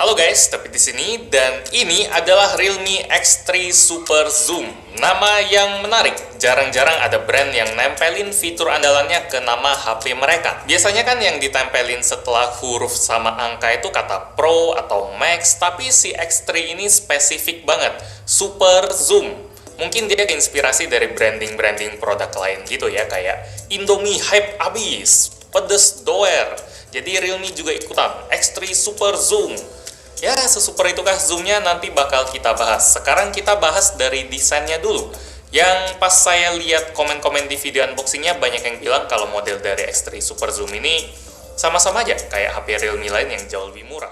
Halo guys, tapi di sini dan ini adalah Realme X3 Super Zoom. Nama yang menarik, jarang-jarang ada brand yang nempelin fitur andalannya ke nama HP mereka. Biasanya kan yang ditempelin setelah huruf sama angka itu kata Pro atau Max, tapi si X3 ini spesifik banget, Super Zoom. Mungkin dia inspirasi dari branding-branding produk lain gitu ya, kayak Indomie hype abis, pedes doer. Jadi Realme juga ikutan, X3 Super Zoom. Ya, sesuper itukah zoomnya nanti bakal kita bahas. Sekarang kita bahas dari desainnya dulu. Yang pas saya lihat komen-komen di video unboxingnya, banyak yang bilang kalau model dari X3 Super Zoom ini sama-sama aja kayak HP Realme lain yang jauh lebih murah.